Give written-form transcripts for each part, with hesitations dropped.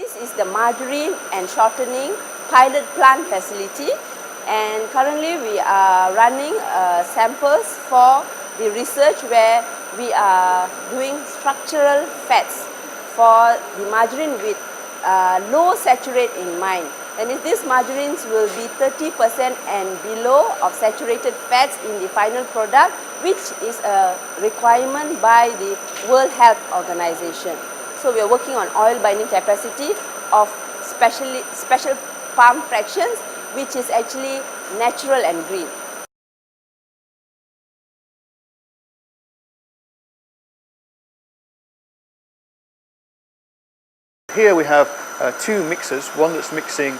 This is the margarine and shortening pilot plant facility, and currently we are running samples for the research where we are doing structural fats for the margarine with low saturate in mind. And these margarines will be 30% and below of saturated fats in the final product, which is a requirement by the World Health Organization. So we are working on oil binding capacity of special palm fractions, which is actually natural and green. Here we have two mixers, one that's mixing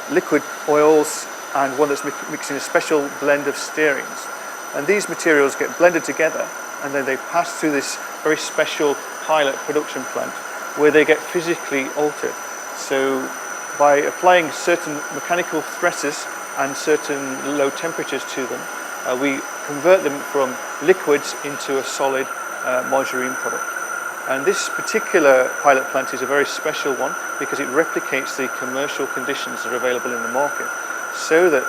liquid oils and one that's mixing a special blend of stearins. And these materials get blended together and then they pass through this very special pilot production plant where they get physically altered. So by applying certain mechanical stresses and certain low temperatures to them, we convert them from liquids into a solid margarine product. And this particular pilot plant is a very special one because it replicates the commercial conditions that are available in the market, so that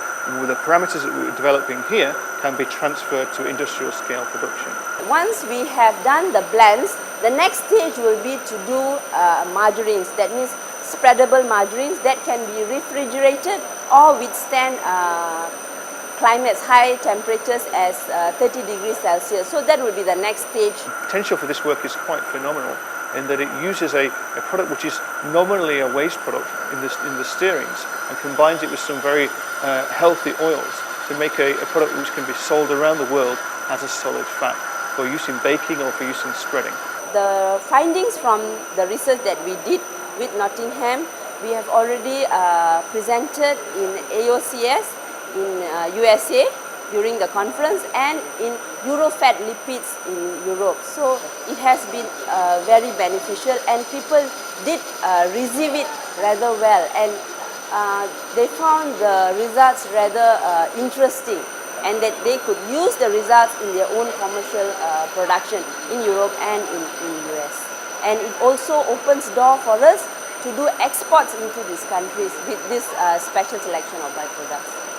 the parameters that we're developing here can be transferred to industrial scale production. Once we have done the blends, the next stage will be to do margarines. That means spreadable margarines that can be refrigerated or withstand climates, high temperatures as 30 degrees Celsius. So that will be the next stage. The potential for this work is quite phenomenal in that it uses a product which is nominally a waste product in the stearins and combines it with some very healthy oils to make a product which can be sold around the world as a solid fat for use in baking or for use in spreading. The findings from the research that we did with Nottingham, we have already presented in AOCS in USA during the conference and in Eurofat lipids in Europe. So it has been very beneficial and people did receive it rather well, and they found the results rather interesting and that they could use the results in their own commercial production in Europe and in US. And it also opens door for us to do exports into these countries with this special selection of byproducts.